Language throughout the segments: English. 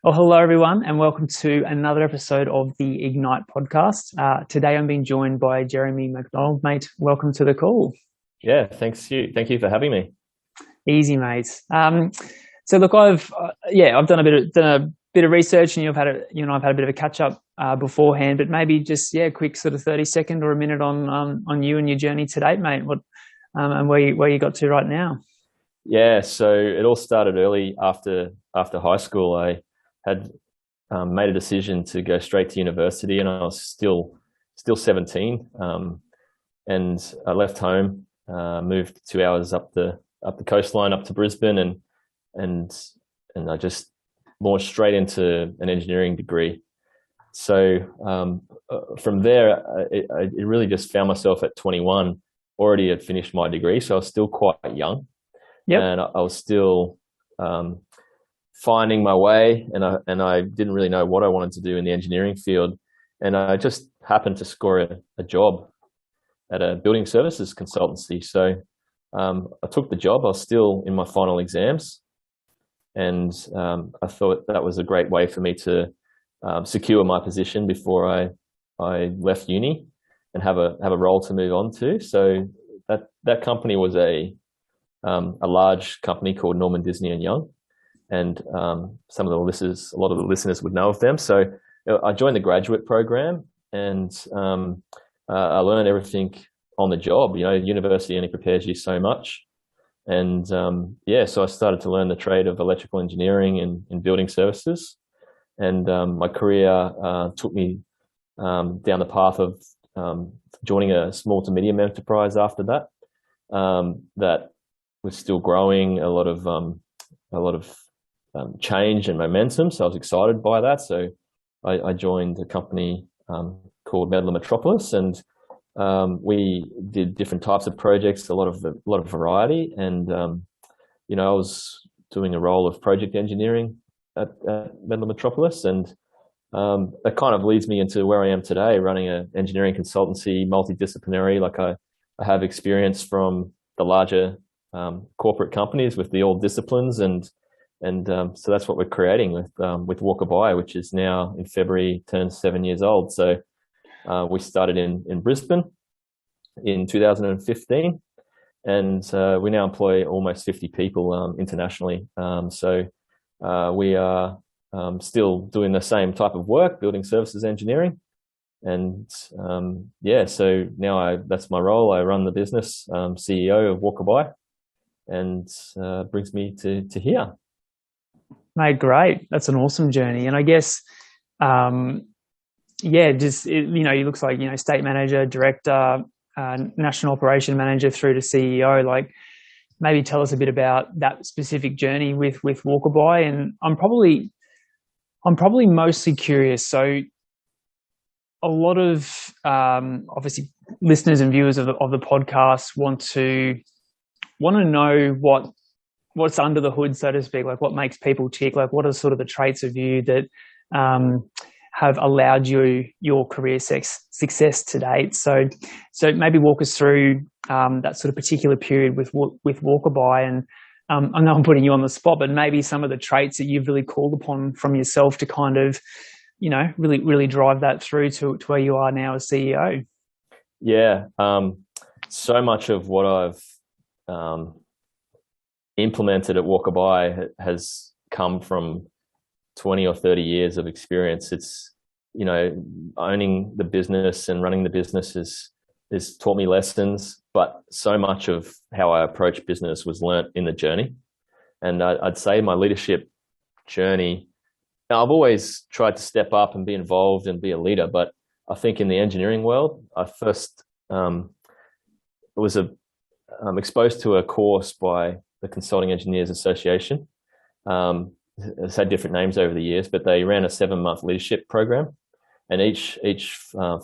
Well, hello everyone, and welcome to another episode of the Ignite podcast. Today I'm being joined by Jeremy McDonald, mate. Welcome to the call. Yeah, thanks you. Thank you for having me. Easy, mate. So look, I've done a bit of research, and you and I've had a bit of a catch up beforehand. But maybe just a quick sort of 30-second or a minute on you and your journey to date, mate. What and where you got to right now? Yeah, so it all started early after high school. I had made a decision to go straight to university, and I was still 17. And I left home, moved 2 hours up the coastline up to Brisbane, and I just launched straight into an engineering degree. So from there, it really just found myself at 21, already had finished my degree, so I was still quite young. Yep. And I was still finding my way, and I didn't really know what I wanted to do in the engineering field. And I just happened to score a job at a building services consultancy. So I took the job. I was still in my final exams, and I thought that was a great way for me to secure my position before I left uni and have a role to move on to. So that company was a large company called Norman Disney and Young, and a lot of the listeners would know of them. So I joined the graduate program, and I learned everything on the job. You know, university only prepares you so much, and so I started to learn the trade of electrical engineering and building services, and my career took me down the path of joining a small to medium enterprise after that. That was still growing, a lot of change and momentum. So I was excited by that. So I joined a company called Medlar Metropolis, and we did different types of projects, a lot of variety. And I was doing a role of project engineering at Medlar Metropolis, and that kind of leads me into where I am today, running an engineering consultancy, multidisciplinary. Like I have experience from the larger corporate companies with the all disciplines, and so that's what we're creating with Walker By, which is now in February turned 7 years old. So we started in Brisbane in 2015, and we now employ almost 50 people internationally. So we are still doing the same type of work, building services engineering. And so now that's my role. I run the business, CEO of Walker By, and brings me to here. Mate, great. That's an awesome journey. And I guess, he looks like, state manager, director, national operation manager through to CEO. Like, maybe tell us a bit about that specific journey with Walker By. And I'm probably mostly curious. So a lot of, obviously listeners and viewers of the podcast want to know what's under the hood, so to speak, like what makes people tick, like what are sort of the traits of you that have allowed you your career success to date. So maybe walk us through that sort of particular period with Walker By. And I know I'm putting you on the spot, but maybe some of the traits that you've really called upon from yourself to kind of, really drive that through to where you are now as CEO. Yeah. So much of what I've implemented at Walker By has come from 20 or 30 years of experience. It's, owning the business and running the business has taught me lessons, but so much of how I approach business was learnt in the journey. And I'd say my leadership journey, now I've always tried to step up and be involved and be a leader, but I think in the engineering world, I first was exposed to a course by the Consulting Engineers Association. It's had different names over the years, but they ran a 7-month leadership program, and each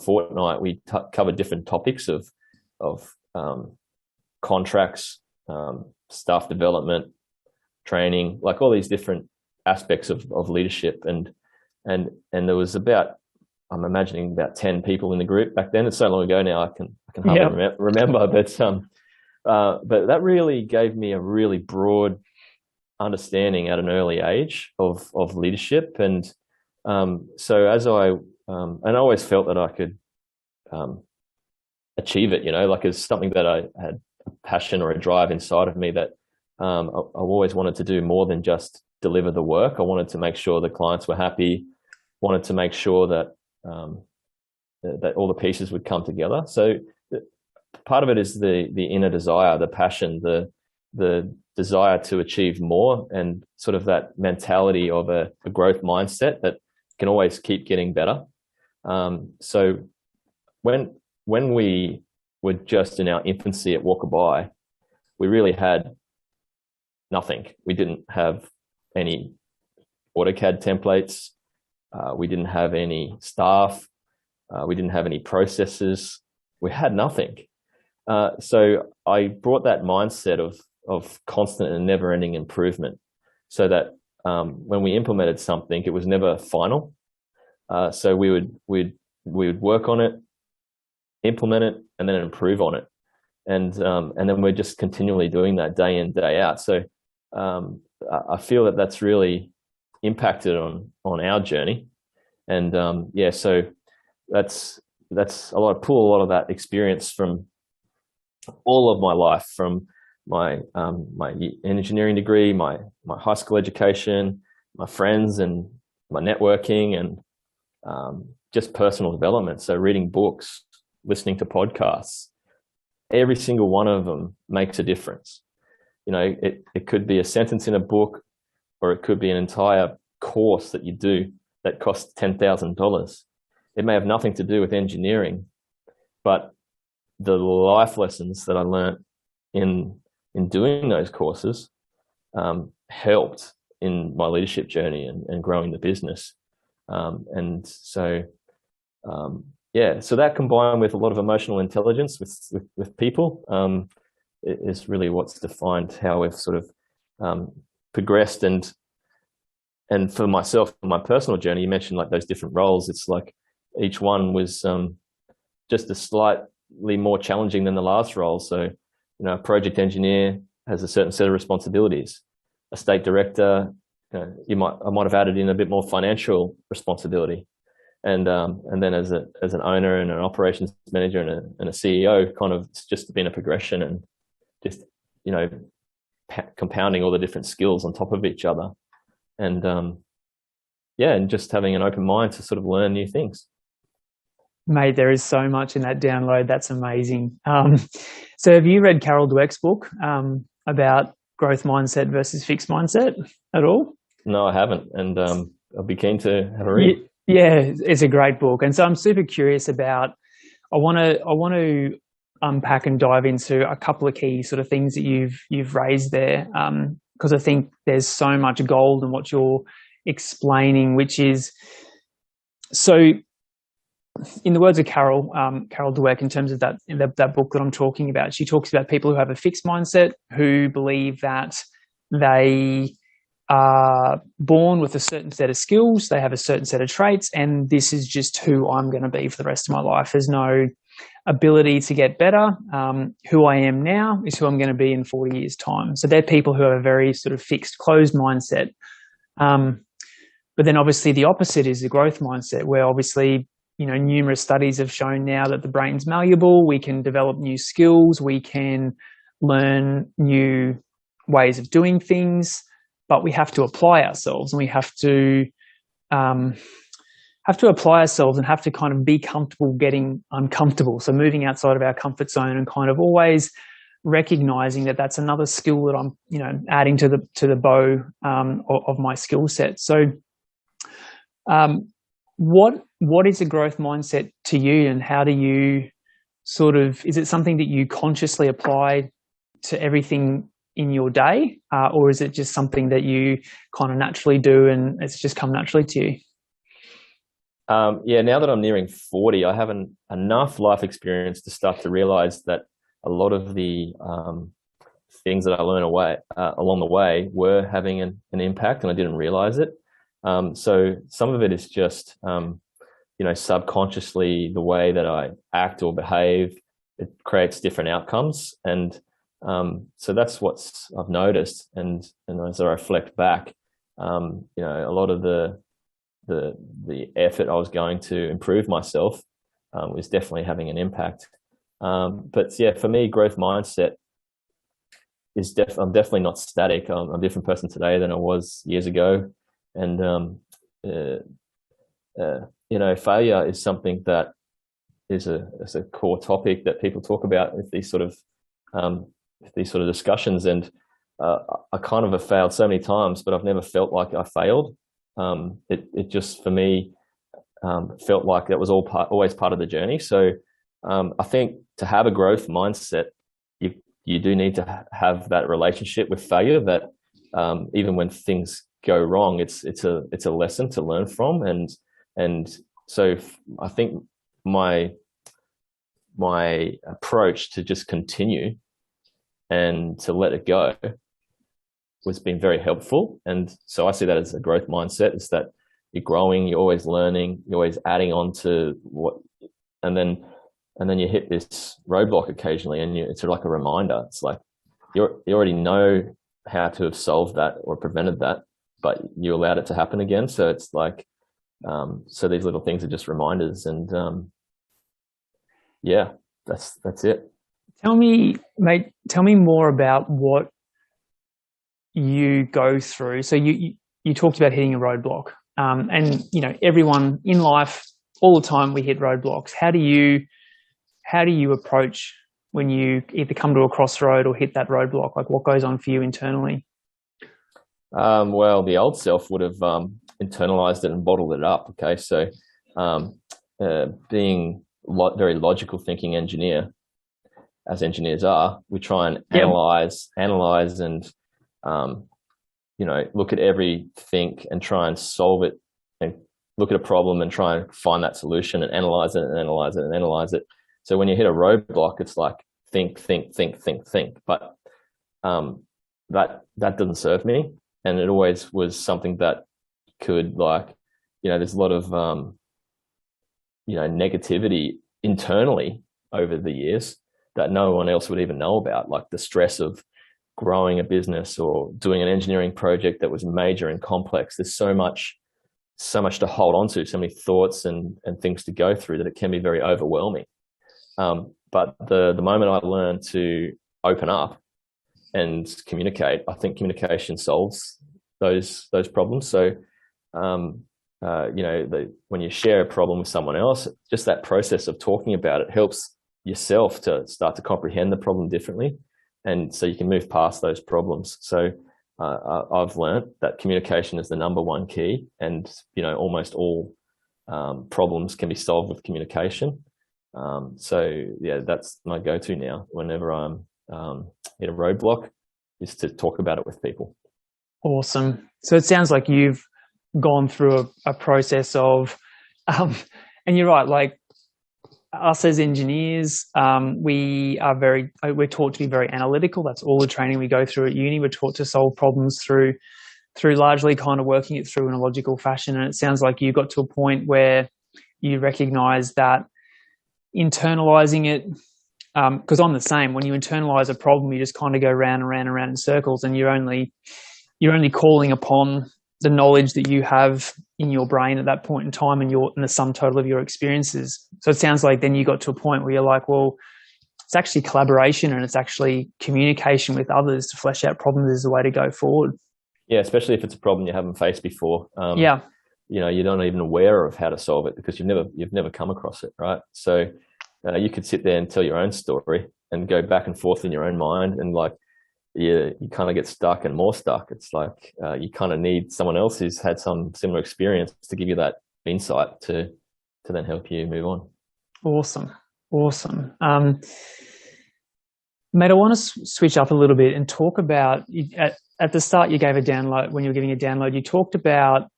fortnight we covered different topics of contracts, staff development, training, like all these different aspects of leadership. And there was I'm imagining about 10 people in the group back then. It's so long ago now, I can hardly remember. But that really gave me a really broad understanding at an early age of leadership. And so as and I always felt that I could achieve it, like it's something that I had a passion or a drive inside of me that I always wanted to do more than just deliver the work. I wanted to make sure the clients were happy, wanted to make sure that that all the pieces would come together. So part of it is the inner desire, the passion, the desire to achieve more, and sort of that mentality of a growth mindset that can always keep getting better. So when we were just in our infancy at Walker By, we really had nothing. We didn't have any AutoCAD templates. We didn't have any staff. We didn't have any processes. We had nothing. So I brought that mindset of constant and never-ending improvement, so that when we implemented something, it was never final. So we'd work on it, implement it, and then improve on it, and then we're just continually doing that day in, day out. So I feel that that's really impacted on our journey, and so that's pull a lot of that experience from all of my life, from my my engineering degree, my high school education, my friends, and my networking, and just personal development. So reading books, listening to podcasts, every single one of them makes a difference. It could be a sentence in a book, or it could be an entire course that you do that costs $10,000. It may have nothing to do with engineering, but the life lessons that I learned in doing those courses helped in my leadership journey and growing the business. And so, so that combined with a lot of emotional intelligence with people is really what's defined how we've sort of progressed. And for myself, my personal journey, you mentioned like those different roles. It's like each one was just a slightly more challenging than the last role. So, a project engineer has a certain set of responsibilities. A state director, I might have added in a bit more financial responsibility. And then as an owner and an operations manager and a CEO, kind of it's just been a progression, and just compounding all the different skills on top of each other, and and just having an open mind to sort of learn new things. Mate, there is so much in that download. That's amazing. So have you read Carol Dweck's book about growth mindset versus fixed mindset at all? No, I haven't, and I'll be keen to have a read. Yeah, it's a great book, and so I'm super curious about. I want to unpack and dive into a couple of key sort of things that you've raised there, because I think there's so much gold in what you're explaining, which is so. In the words of Carol Dweck, in terms of that book that I'm talking about, she talks about people who have a fixed mindset, who believe that they are born with a certain set of skills, they have a certain set of traits, and this is just who I'm going to be for the rest of my life. There's no ability to get better. Who I am now is who I'm going to be in 40 years' time. So they're people who have a very sort of fixed, closed mindset. But then obviously the opposite is the growth mindset, where obviously numerous studies have shown now that the brain's malleable. We can develop new skills. We can learn new ways of doing things, but we have to apply ourselves, and we have to apply ourselves and have to kind of be comfortable getting uncomfortable. So moving outside of our comfort zone, and kind of always recognizing that that's another skill that I'm, adding to the bow of my skill set. So, what is a growth mindset to you, and how do you is it something that you consciously apply to everything in your day, or is it just something that you kind of naturally do and it's just come naturally to you? Now that I'm nearing 40, I have enough life experience to start to realize that a lot of the things that I learned along the way were having an impact, and I didn't realize it. So some of it is just, subconsciously the way that I act or behave, it creates different outcomes. And So that's what I've noticed, and as I reflect back, a lot of the effort I was going to improve myself was definitely having an impact. But yeah, for me, growth mindset is I'm definitely not static. I'm a different person today than I was years ago, and failure is something that is a core topic that people talk about with these sort of discussions. And I kind of have failed so many times, but I've never felt like I failed. It just, for me, felt like that was always part of the journey. So I think to have a growth mindset, you do need to have that relationship with failure, that even when things go wrong, it's a lesson to learn from. And so I think my approach to just continue and to let it go was been very helpful. And so I see that as a growth mindset, is that you're growing, you're always learning, you're always adding on to what, and then you hit this roadblock occasionally, and it's like a reminder. It's like you already know how to have solved that or prevented that, but you allowed it to happen again. So it's like, so these little things are just reminders, and yeah, that's it. Tell me more about what you go through. So you talked about hitting a roadblock, and everyone in life all the time we hit roadblocks. How do you approach when you either come to a crossroad or hit that roadblock? Like, what goes on for you internally? Well, the old self would have internalized it and bottled it up. Okay, so being very logical thinking engineer, as engineers are, we try and analyze and look at everything and try and solve it, and look at a problem and try and find that solution and analyze it and analyze it and analyze it. So when you hit a roadblock, it's like think. But that doesn't serve me, and it always was something that could, like, there's a lot of negativity internally over the years that no one else would even know about, like the stress of growing a business or doing an engineering project that was major and complex. There's so much to hold on to, so many thoughts and things to go through, that it can be very overwhelming. But the moment I learned to open up and communicate, I think communication solves those problems. So, when you share a problem with someone else, just that process of talking about it helps yourself to start to comprehend the problem differently, and so you can move past those problems. So I've learned that communication is the number one key, and almost all problems can be solved with communication. So yeah, that's my go-to now whenever I'm hit a roadblock, is to talk about it with people. Awesome. So it sounds like you've gone through a process of, and you're right, like us as engineers, we're taught to be very analytical. That's all the training we go through at uni. We're taught to solve problems through largely kind of working it through in a logical fashion. And it sounds like you got to a point where you recognize that internalizing it, because I'm the same. When you internalize a problem, you just kind of go round and round and round in circles, and you're only calling upon the knowledge that you have in your brain at that point in time, and the sum total of your experiences. So it sounds like then you got to a point where you're like, well, it's actually collaboration and it's actually communication with others to flesh out problems is the way to go forward. Yeah, especially if it's a problem you haven't faced before. You're not even aware of how to solve it because you've never come across it, right? So you could sit there and tell your own story and go back and forth in your own mind, and like you kind of get stuck and more stuck. It's like you kind of need someone else who's had some similar experience to give you that insight to then help you move on. Awesome. Mate, I want to switch up a little bit and talk about, at the start you gave a download, when you were giving a download, you talked about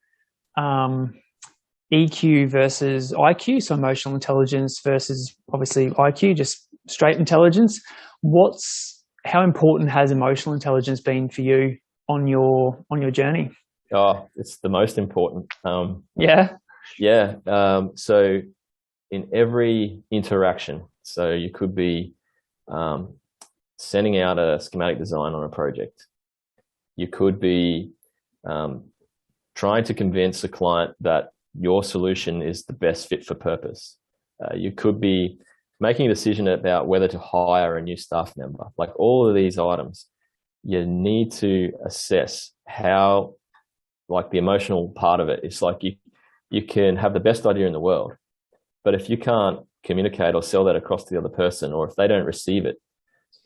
EQ versus IQ, so emotional intelligence versus obviously IQ, just straight intelligence. How important has emotional intelligence been for you on your journey? Oh, it's the most important. Yeah. So in every interaction, so you could be sending out a schematic design on a project. You could be trying to convince a client that your solution is the best fit for purpose. You could be making a decision about whether to hire a new staff member. Like all of these items, you need to assess how, like the emotional part of it. It's like you can have the best idea in the world, but if you can't communicate or sell that across to the other person, or if they don't receive it,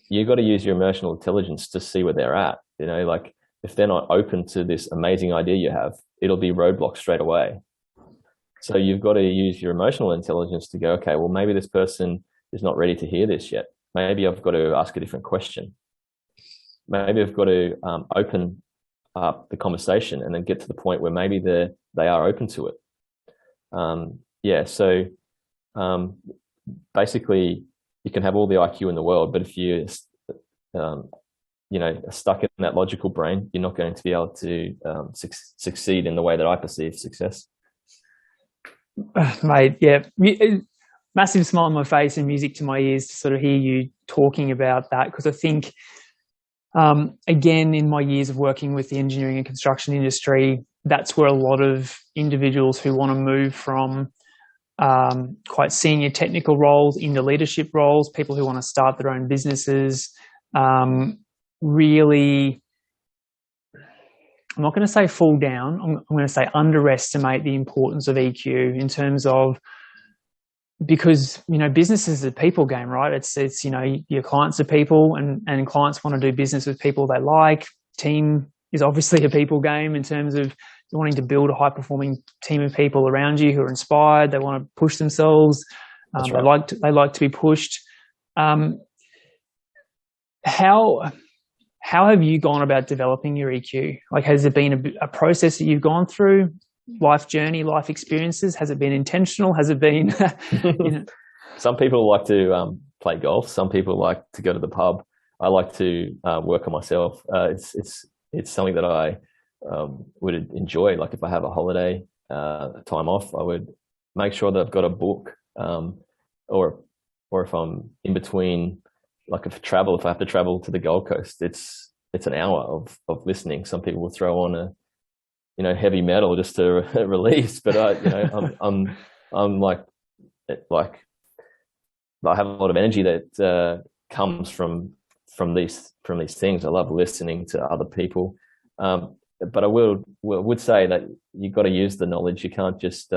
you've got to use your emotional intelligence to see where they're at. You know, like if they're not open to this amazing idea you have, it'll be roadblocks straight away. So you've got to use your emotional intelligence to go, okay, well, maybe this person is not ready to hear this yet. Maybe I've got to ask a different question. Maybe I've got to open up the conversation and then get to the point where maybe they are open to it. So basically, you can have all the IQ in the world, but if you stuck in that logical brain, you're not going to be able to succeed in the way that I perceive success. Mate, yeah, massive smile on my face and music to my ears to sort of hear you talking about that, because I think, again, in my years of working with the engineering and construction industry, that's where a lot of individuals who want to move from quite senior technical roles into leadership roles, people who want to start their own businesses, really, I'm not going to say fall down, I'm going to say underestimate the importance of EQ in terms of, because, you know, business is a people game, right? It's you know, your clients are people, and clients want to do business with people they like. Team is obviously a people game in terms of wanting to build a high-performing team of people around you who are inspired. They want to push themselves. That's right. They like to be pushed. How have you gone about developing your EQ? Like, has it been a process that you've gone through? Life journey, life experiences? Has it been intentional? Has it been, you know? Some people like to play golf. Some people like to go to the pub. I like to work on myself. It's something that I would enjoy. Like if I have a holiday, time off, I would make sure that I've got a book, or if I'm in between, like if I have to travel to the Gold Coast, it's an hour of listening. Some people will throw on heavy metal just to release, but I'm like I have a lot of energy that comes from these things. I love listening to other people, but I would say that you've got to use the knowledge. You can't just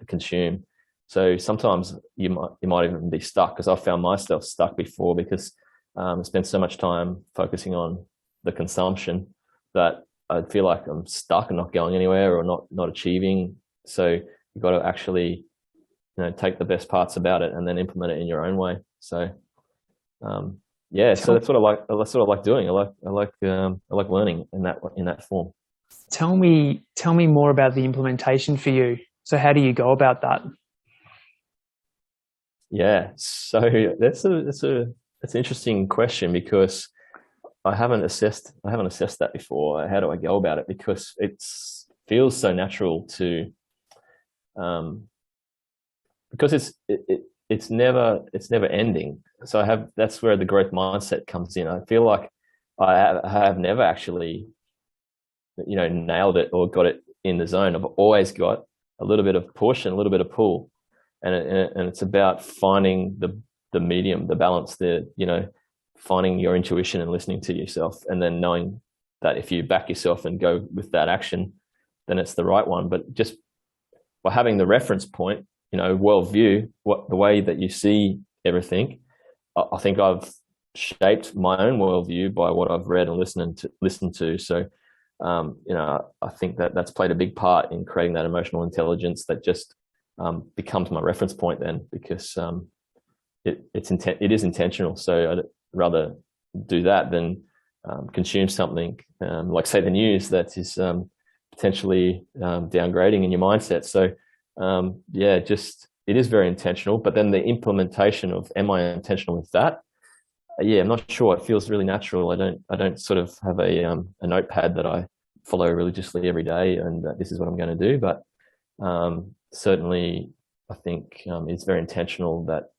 consume. So sometimes you might even be stuck, because I've found myself stuck before, because I spent so much time focusing on the consumption that I feel like I'm stuck and not going anywhere, or not achieving. So you've got to actually, take the best parts about it and then implement it in your own way. So, so that's what I like. That's what I like doing. I like learning in that form. Tell me more about the implementation for you. So how do you go about that? Yeah, so that's an interesting question, because I haven't assessed that before. How do I go about it? Because it feels so natural to, because it's never ending. So that's where the growth mindset comes in. I feel like I have never actually, nailed it or got it in the zone. I've always got a little bit of push and a little bit of pull, and it's about finding the medium, the balance, finding your intuition and listening to yourself, and then knowing that if you back yourself and go with that action, then it's the right one. But just by having the reference point, worldview, the way that you see everything, I think I've shaped my own worldview by what I've read and listened to. So, I think that's played a big part in creating that emotional intelligence that just becomes my reference point then, because it is intentional. So I'd rather do that than consume something like, say, the news that is potentially downgrading in your mindset. So it is very intentional. But then the implementation of, am I intentional with that? I'm not sure. It feels really natural. I don't sort of have a notepad that I follow religiously every day, and this is what I'm going to do. But certainly, I think it's very intentional that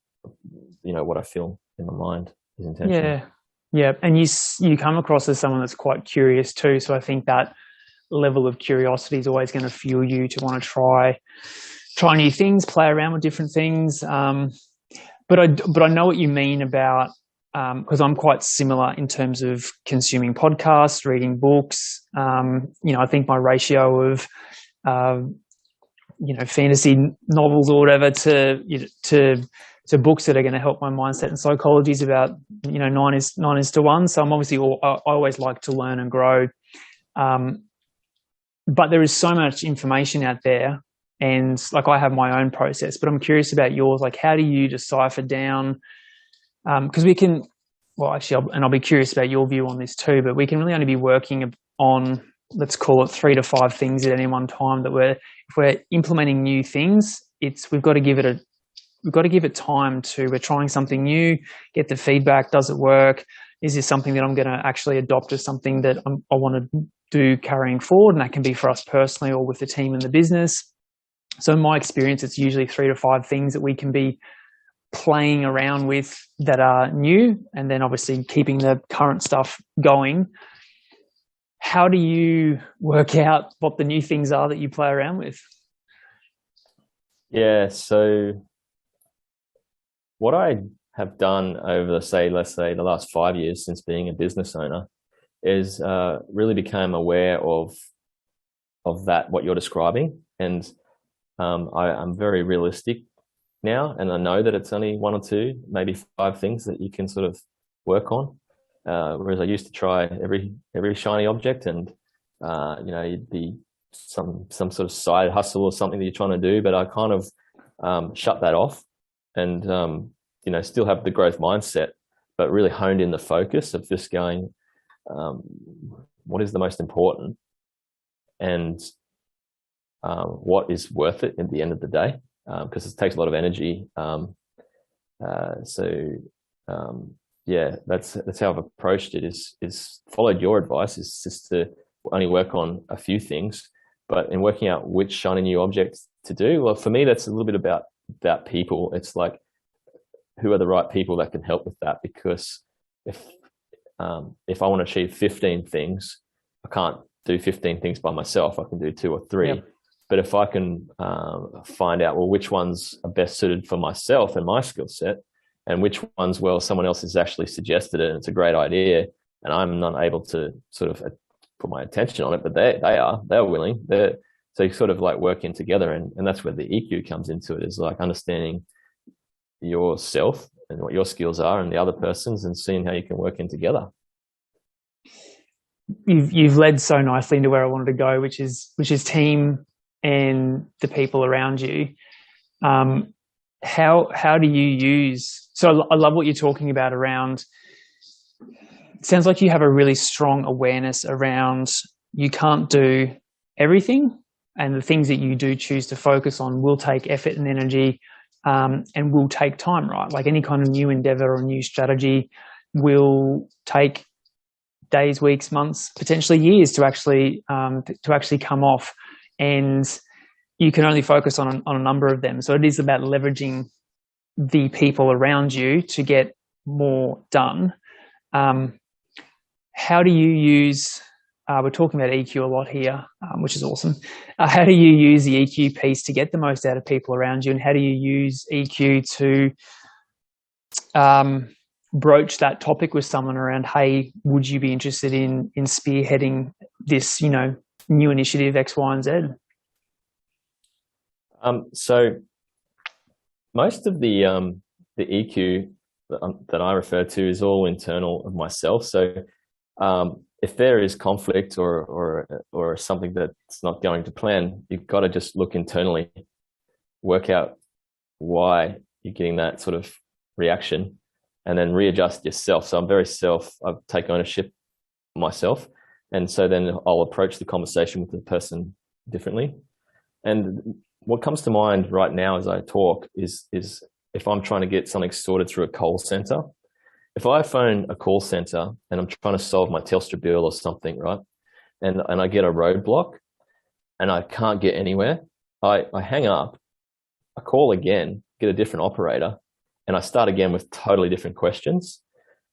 what I feel in my mind is intentional. Yeah, Yeah, and you come across as someone that's quite curious too. So I think that level of curiosity is always going to fuel you to want to try new things, play around with different things. But I know what you mean about, because I'm quite similar in terms of consuming podcasts, reading books. I think my ratio of fantasy novels or whatever to books that are going to help my mindset and psychology is about 9:1. So I'm obviously I always like to learn and grow, but there is so much information out there, and like I have my own process. But I'm curious about yours. Like, how do you decipher down? Because we can, well, actually, I'll be curious about your view on this too. But we can really only be working on, let's call it 3 to 5 things at any one time. If we're implementing new things, we've got to give it time to. We're trying something new, get the feedback. Does it work? Is this something that I'm going to actually adopt as something that I want to do carrying forward? And that can be for us personally or with the team and the business. So in my experience, it's usually 3 to 5 things that we can be playing around with that are new, and then obviously keeping the current stuff going. How do you work out what the new things are that you play around with? Yeah, so what I have done over, let's say, the last 5 years since being a business owner is really become aware of that, what you're describing. And I'm very realistic now, and I know that it's only 1 or 2, maybe 5 things that you can sort of work on. Whereas I used to try every shiny object, and you'd be some sort of side hustle or something that you're trying to do. But I kind of shut that off, and still have the growth mindset, but really honed in the focus of just going, what is the most important, and what is worth it at the end of the day, because it takes a lot of energy. Yeah, that's how I've approached it. Is followed your advice. Is just to only work on a few things, but in working out which shiny new objects to do. Well, for me, that's a little bit about people. It's like, who are the right people that can help with that? Because if I want to achieve 15 things, I can't do 15 things by myself. I can do 2 or 3. Yep. But if I can find out, well, which ones are best suited for myself and my skill set, and which ones, well, someone else has actually suggested it and it's a great idea, and I'm not able to sort of put my attention on it, but they're willing. So you sort of like working together, and that's where the EQ comes into it, is like understanding yourself and what your skills are and the other person's, and seeing how you can work in together. You've led so nicely into where I wanted to go, which is team and the people around you. How do you use? So I love what you're talking about around. It sounds like you have a really strong awareness around you can't do everything, and the things that you do choose to focus on will take effort and energy, and will take time, right? Like any kind of new endeavor or new strategy will take days, weeks, months, potentially years to actually come off, and you can only focus on a number of them. So it is about leveraging the people around you to get more done. How do you use? We're talking about EQ a lot here, which is awesome. How do you use the EQ piece to get the most out of people around you, and how do you use EQ to broach that topic with someone around, hey, would you be interested in spearheading this, new initiative X, Y, and Z? So most of the EQ that I refer to is all internal of myself. So if there is conflict or something that's not going to plan, you've got to just look internally, work out why you're getting that sort of reaction, and then readjust yourself. So I take ownership myself. And so then I'll approach the conversation with the person differently. And what comes to mind right now as I talk is if I'm trying to get something sorted through a call center. If I phone a call center and I'm trying to solve my Telstra bill or something, right, and I get a roadblock and I can't get anywhere, I hang up, I call again, get a different operator, and I start again with totally different questions.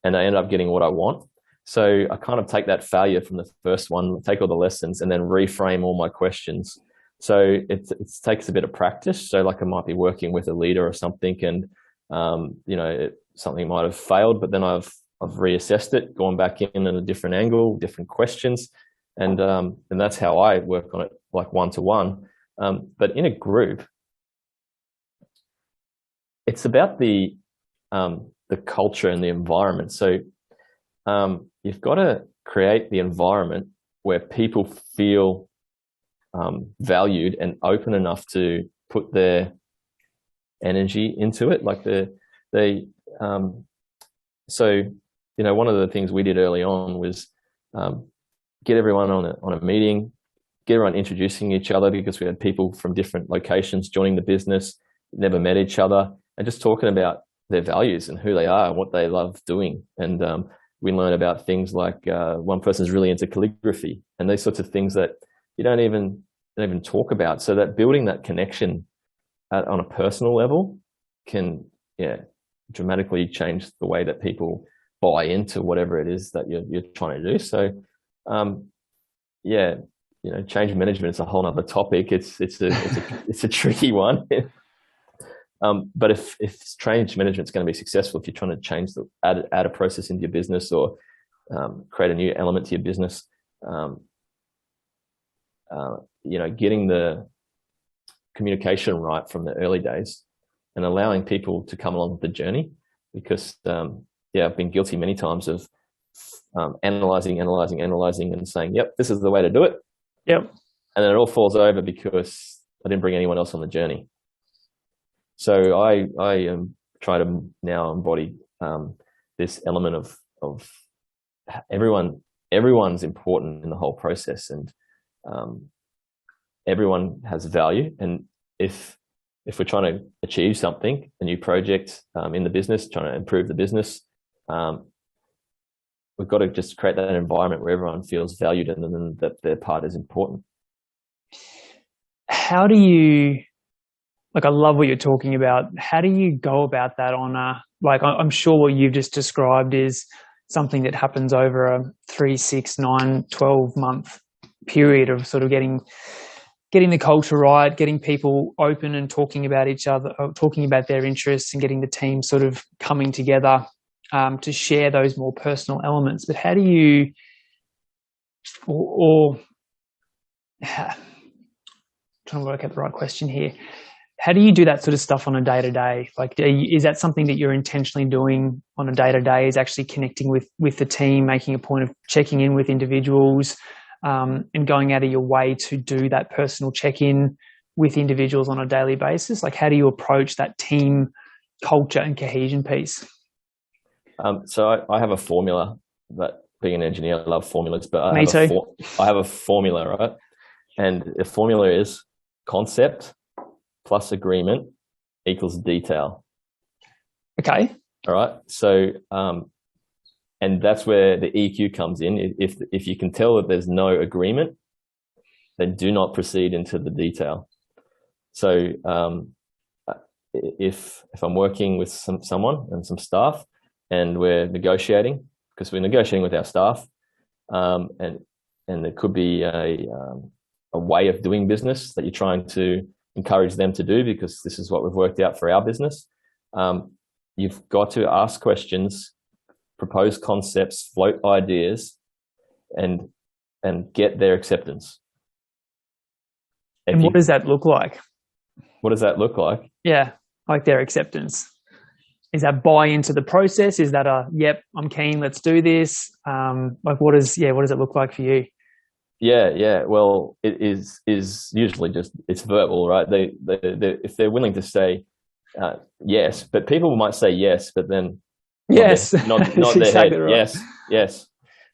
and I end up getting what I want. So I kind of take that failure from the first one, take all the lessons, and then reframe all my questions. So it takes a bit of practice. So like I might be working with a leader or something, and something might have failed, but then I've reassessed it, gone back in at a different angle, different questions, and that's how I work on it, like one-to-one. But in a group, it's about the culture and the environment. So you've got to create the environment where people feel valued and open enough to put their energy into it. Like one of the things we did early on was get everyone on a meeting, get everyone introducing each other, because we had people from different locations joining the business, never met each other, and just talking about their values and who they are and what they love doing. And we learn about things like one person's really into calligraphy, and these sorts of things that you don't even talk about. So that building that connection on a personal level can dramatically change the way that people buy into whatever it is that you're trying to do. So change management is a whole other topic. It's a tricky one. But if change management is going to be successful, if you're trying to add a process into your business, or create a new element to your business, getting the communication right from the early days and allowing people to come along with the journey, because I've been guilty many times of analyzing and saying, yep, this is the way to do it. Yep. And then it all falls over because I didn't bring anyone else on the journey. So I try to now embody this element of everyone's important in the whole process, and everyone has value. And if we're trying to achieve something, a new project in the business, trying to improve the business, we've got to just create that environment where everyone feels valued and then that their part is important. How do you, I love what you're talking about. How do you go about that I'm sure what you've just described is something that happens over a 3, 6, 9, 12-month period of sort of getting the culture right, getting people open and talking about each other, talking about their interests, and getting the team sort of coming together to share those more personal elements. But how do you, trying to work out the right question here. How do you do that sort of stuff on a day-to-day? Is that something that you're intentionally doing on a day-to-day, is actually connecting with the team, making a point of checking in with individuals, and going out of your way to do that personal check-in with individuals on a daily basis? How do you approach that team culture and cohesion piece? So I have a formula. That being an engineer, I love formulas, but I have a formula, right? And the formula is concept plus agreement equals detail. Okay. All right. So, and that's where the EQ comes in. If you can tell that there's no agreement, then do not proceed into the detail. So, if I'm working with someone and some staff, and we're negotiating, because we're negotiating with our staff, and there could be a way of doing business that you're trying to encourage them to do, because this is what we've worked out for our business. You've got to ask questions, propose concepts, float ideas, and get their acceptance. And what does that look like? What does that look like? Yeah, like their acceptance. Is that buy into the process? Is that yep, I'm keen, let's do this? What does it look like for you? Yeah. Well, it is usually just, it's verbal, right? They if they're willing to say yes, but people might say yes, but then yes, not their exactly head. Right. Yes,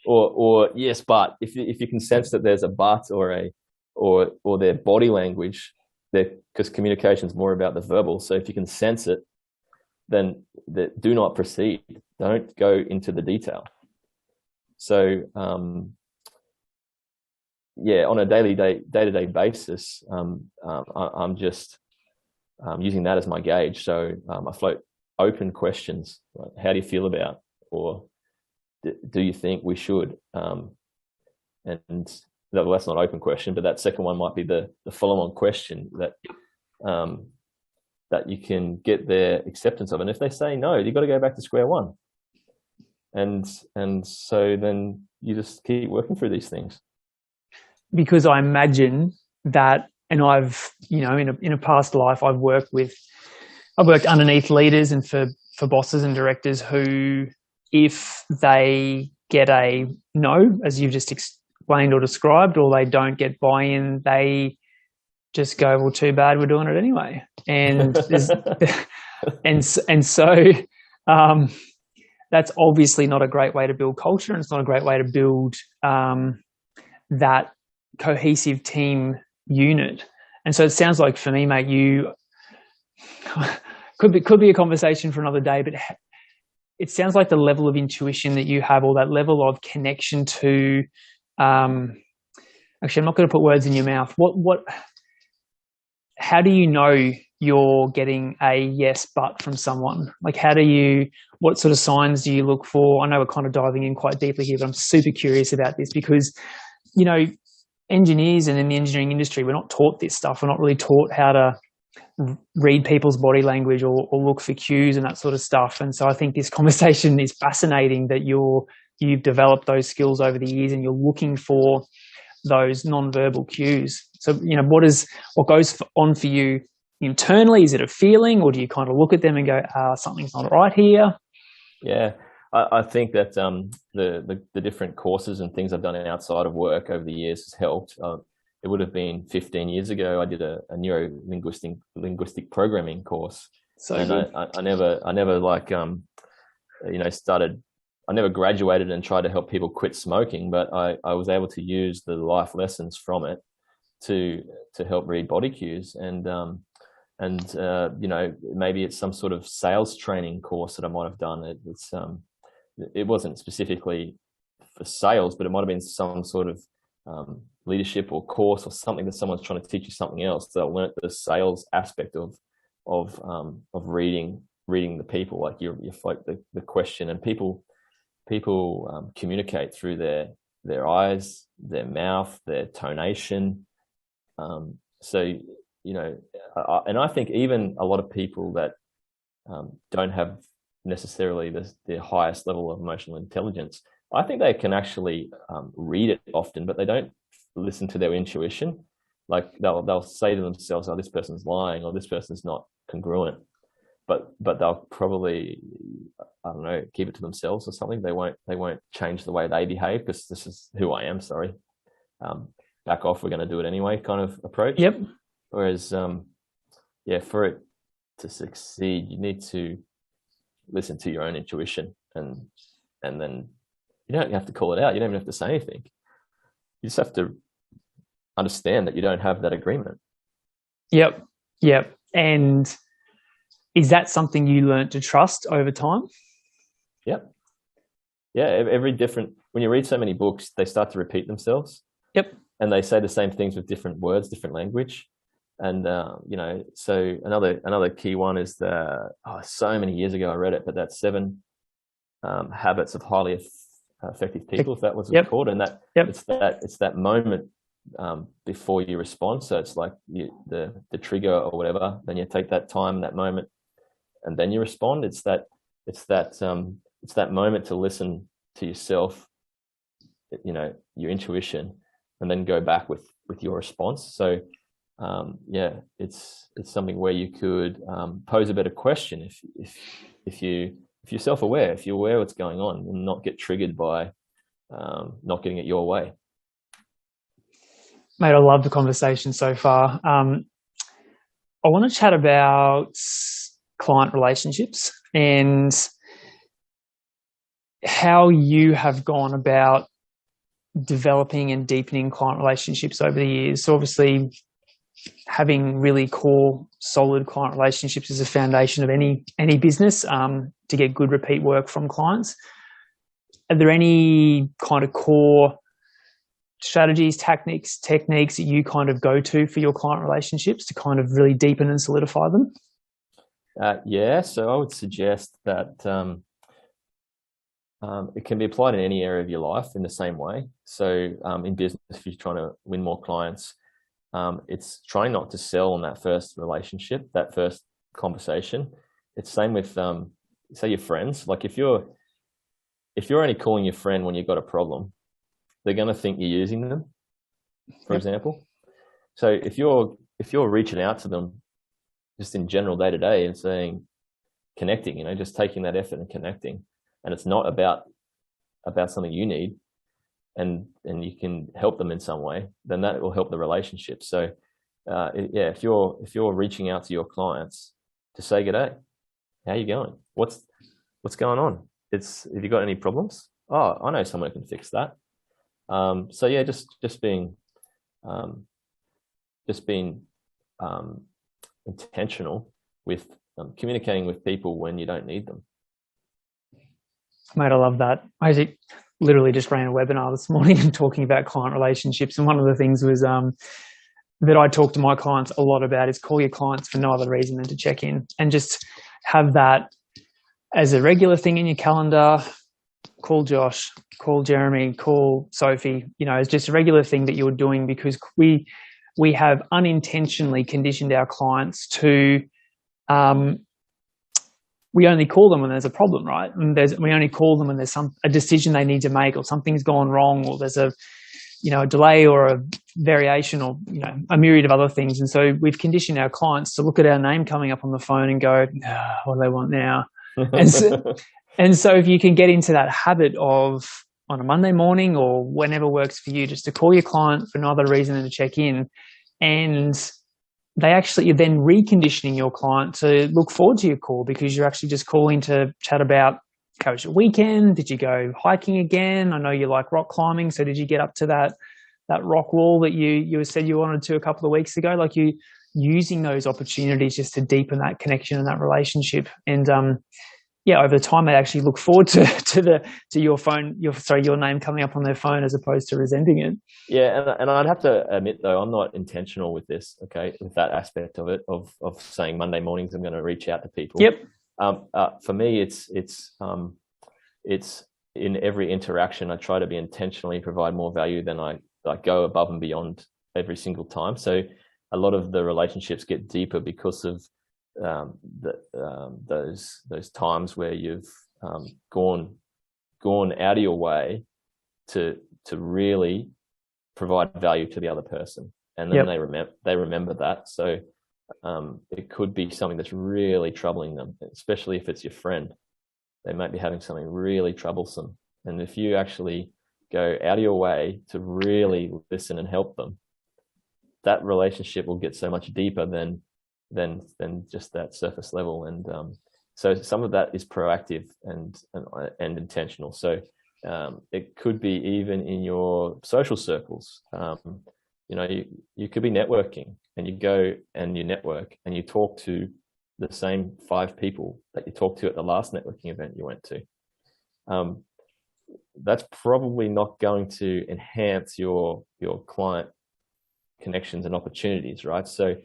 or yes, but if you can sense that there's a but or their body language, because communication is more about the verbal. So if you can sense it, then do not proceed. Don't go into the detail. So on a day-to-day basis, I'm just using that as my gauge. So I float open questions like, how do you feel about, or do you think we should? And that's not an open question, but that second one might be the follow-on question that you can get their acceptance of. And if they say no, you've got to go back to square one. And so then you just keep working through these things. Because I imagine that, and I've, in a past life, I've worked underneath leaders and for bosses and directors who, if they get a no, as you've just explained or described, or they don't get buy-in, they just go, well, too bad, we're doing it anyway. And so that's obviously not a great way to build culture, and it's not a great way to build that cohesive team unit. And so it sounds like, for me, mate, you could be a conversation for another day, but it sounds like the level of intuition that you have, or that level of connection to actually, I'm not going to put words in your mouth. How do you know you're getting a yes but from someone? Like, what sort of signs do you look for? I know we're kind of diving in quite deeply here, but I'm super curious about this because, engineers and in the engineering industry, we're not taught this stuff. We're not really taught how to read people's body language or look for cues and that sort of stuff. And so I think this conversation is fascinating, that you've developed those skills over the years and you're looking for those non-verbal cues. So, what goes on for you internally? Is it a feeling, or do you kind of look at them and go, something's not right here? Yeah, I think that the different courses and things I've done outside of work over the years has helped. It would have been 15 years ago, I did a neuro-linguistic programming course. So I never graduated and tried to help people quit smoking, but I was able to use the life lessons from it to help read body cues. And maybe it's some sort of sales training course that I might have done. It wasn't specifically for sales, but it might have been some sort of leadership or course or something that someone's trying to teach you something else. They'll learn the sales aspect of reading the people, like you float the question, and people communicate through their eyes, their mouth, their tonation. And I think even a lot of people that don't have necessarily the highest level of emotional intelligence, I think they can actually read it often, but they don't listen to their intuition. Like they'll say to themselves, "Oh, this person's lying," or "This person's not congruent," but they'll probably, I don't know, keep it to themselves or something. They won't change the way they behave because this is who I am. Sorry, back off. We're going to do it anyway, kind of approach. Yep. Whereas, for it to succeed, you need to listen to your own intuition, and then you don't have to call it out. You don't even have to say anything. You just have to understand that you don't have that agreement. Yep. And is that something you learned to trust over time? Yep. Yeah. When you read so many books, they start to repeat themselves. Yep. And they say the same things with different words, different language. And, so another key one is so many years ago I read it, but that 7 habits of highly effective people, if that was called. And it's that moment before you respond. So it's like the trigger or whatever, then you take that time, that moment, and then you respond. It's that moment to listen to yourself, your intuition, and then go back with your response. So it's something where you could pose a better question if you're self-aware, if you're aware what's going on, and not get triggered by not getting it your way. Mate, I love the conversation so far. I want to chat about client relationships and how you have gone about developing and deepening client relationships over the years. So obviously, having really core, solid client relationships is a foundation of any business to get good repeat work from clients. Are there any kind of core strategies, techniques that you kind of go to for your client relationships to kind of really deepen and solidify them? So I would suggest that it can be applied in any area of your life in the same way. So in business, if you're trying to win more clients, it's trying not to sell on that first relationship, that first conversation. It's same with say your friends. Like if you're only calling your friend when you've got a problem, they're going to think you're using them, for example. So if you're reaching out to them just in general day to day and saying, connecting, just taking that effort and connecting, and it's not about something you need, and you can help them in some way, then that will help the relationship. So if you're reaching out to your clients to say, g'day, how you going? What's going on? Have you got any problems? Oh, I know someone who can fix that. So yeah, just being intentional with communicating with people when you don't need them. Mate, I love that. I literally just ran a webinar this morning and talking about client relationships, and one of the things was that I talk to my clients a lot about is call your clients for no other reason than to check in, and just have that as a regular thing in your calendar. Call Josh, call Jeremy, call Sophie. It's just a regular thing that you're doing, because we have unintentionally conditioned our clients to we only call them when there's a problem, right? And we only call them when there's a decision they need to make, or something's gone wrong, or there's a delay or a variation, or a myriad of other things. And so we've conditioned our clients to look at our name coming up on the phone and go, what do they want now? And so if you can get into that habit of, on a Monday morning or whenever works for you, just to call your client for no other reason than to check in, and you're then reconditioning your client to look forward to your call, because you're actually just calling to chat about, how was your weekend? Did you go hiking again? I know you like rock climbing, so did you get up to that rock wall that you said you wanted to a couple of weeks ago? Like, you using those opportunities just to deepen that connection and that relationship. And over time they actually look forward to your name coming up on their phone, as opposed to resenting it. Yeah, and I'd have to admit though, I'm not intentional with this. Okay, with that aspect of it, of saying Monday mornings I'm going to reach out to people. Yep. For me, it's in every interaction I try to be intentionally provide more value than I go above and beyond every single time. So a lot of the relationships get deeper because of those times where you've gone out of your way to really provide value to the other person, and then they remember that. So it could be something that's really troubling them, especially if it's your friend. They might be having something really troublesome, and if you actually go out of your way to really listen and help them, that relationship will get so much deeper than just that surface level. And so some of that is proactive and intentional. So it could be even in your social circles. You could be networking, and you go and you network and you talk to the same 5 people that you talked to at the last networking event you went to. That's probably not going to enhance your client connections and opportunities, right? So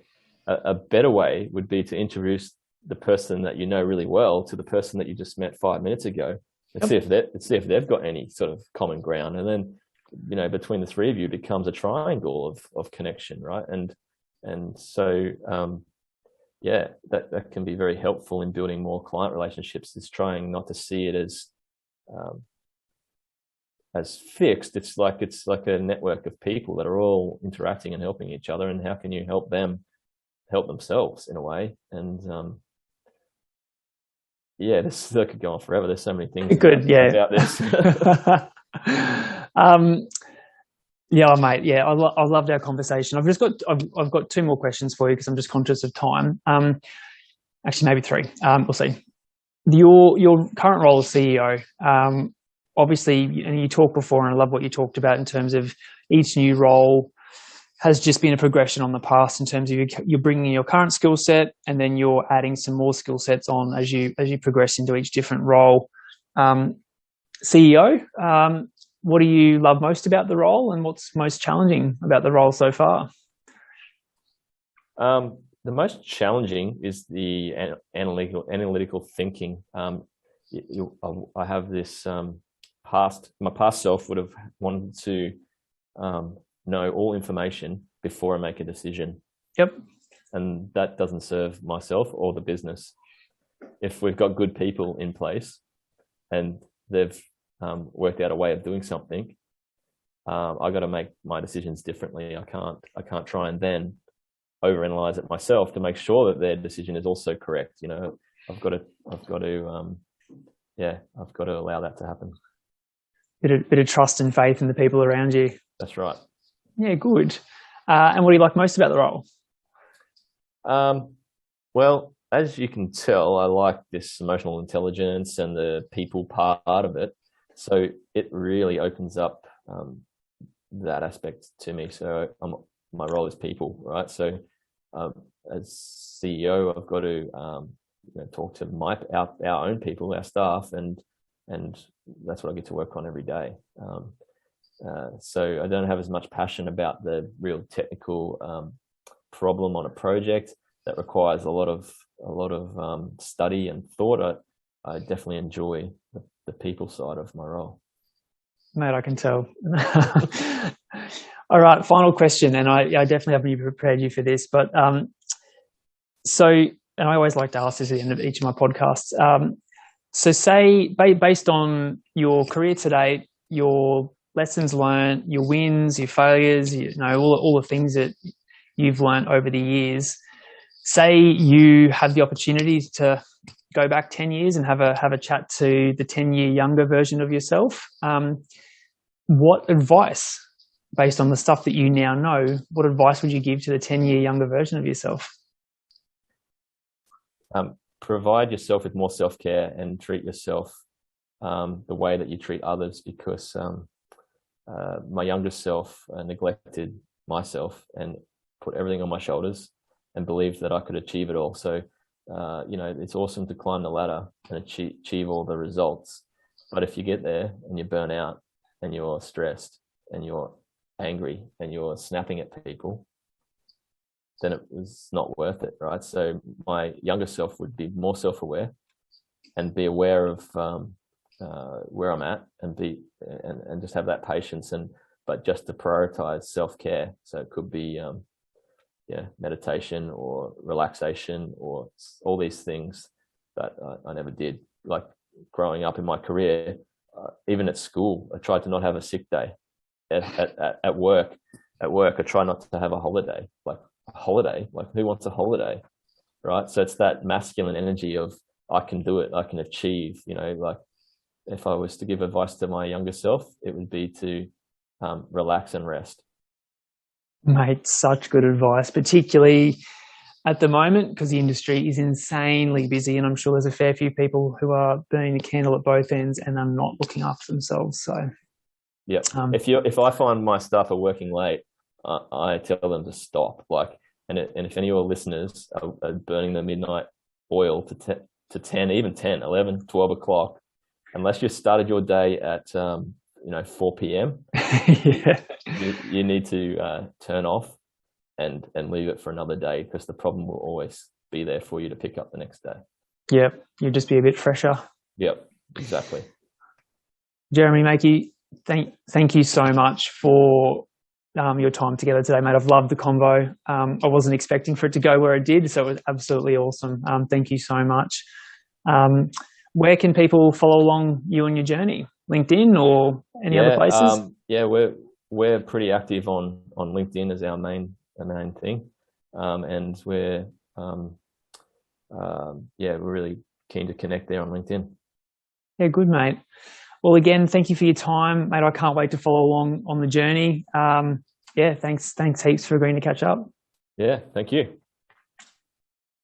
a better way would be to introduce the person that you know really well to the person that you just met 5 minutes ago, and see if they've got any sort of common ground, and then between the 3 of you becomes a triangle of connection, right? And so that can be very helpful in building more client relationships. Is trying not to see it as fixed. It's like a network of people that are all interacting and helping each other, and how can you help them help themselves in a way? And this could go on forever. There's so many things about this. Mate. I loved our conversation. I've got 2 more questions for you, because I'm just conscious of time. Actually, maybe 3. We'll see. Your current role as CEO, obviously, and you talked before, and I love what you talked about in terms of each new role has just been a progression on the past, in terms of you're bringing in your current skill set, and then you're adding some more skill sets on as you progress into each different role. CEO, what do you love most about the role, and what's most challenging about the role so far? The most challenging is the analytical thinking. I have this my past self would have wanted to know all information before I make a decision. Yep. And that doesn't serve myself or the business. If we've got good people in place and they've worked out a way of doing something, I got to make my decisions differently. I can't try and then overanalyze it myself to make sure that their decision is also correct. You know, I've got to allow that to happen. Bit of trust and faith in the people around you. That's right. Yeah, good. And what do you like most about the role? Well, as you can tell, I like this emotional intelligence and the people part of it. So it really opens up that aspect to me. So my role is people, right? So as CEO, I've got to talk to our own people, our staff, and that's what I get to work on every day. So I don't have as much passion about the real technical problem on a project that requires a lot of study and thought. I definitely enjoy the people side of my role. Mate, I can tell. All right, final question, and I definitely haven't prepared you for this, but and I always like to ask this at the end of each of my podcasts. So say, based on your career to date, your lessons learned, your wins, your failures, all the things that you've learned over the years, say you have the opportunity to go back 10 years and have a chat to the 10-year younger version of yourself. What advice, based on the stuff that you now know, what advice would you give to the 10-year younger version of yourself? Provide yourself with more self-care and treat yourself the way that you treat others, because my younger self neglected myself and put everything on my shoulders and believed that I could achieve it all. So, it's awesome to climb the ladder and achieve all the results. But if you get there and you burn out and you're stressed and you're angry and you're snapping at people, then it was not worth it, right? So my younger self would be more self-aware and be aware of where I'm at and just have that patience but just to prioritize self-care. So it could be meditation or relaxation or all these things that I never did. Like growing up in my career, even at school, I tried to not have a sick day. At work, I try not to have a holiday. Like a holiday, like who wants a holiday, right? So it's that masculine energy of I can do it, I can achieve. Like if I was to give advice to my younger self, it would be to relax and rest. Mate, such good advice, particularly at the moment, because the industry is insanely busy, and I'm sure there's a fair few people who are burning the candle at both ends and are not looking after themselves. So, yeah, if I find my staff are working late, I tell them to stop. And if any of your listeners are burning the midnight oil to 10, even 10, 11, 12 o'clock, unless you started your day at 4 p.m. Yeah. You need to turn off and leave it for another day, because the problem will always be there for you to pick up the next day. Yep, you'll just be a bit fresher. Yep, exactly. Jeremy, Makey, thank you so much for your time together today, mate. I've loved the convo. I wasn't expecting for it to go where it did, so it was absolutely awesome. Thank you so much. Where can people follow along you on your journey? LinkedIn or any other places? We're pretty active on LinkedIn as our main thing, and we're really keen to connect there on LinkedIn. Yeah, good, mate. Well, again, thank you for your time, mate. I can't wait to follow along on the journey. Thanks heaps for agreeing to catch up. Yeah, thank you.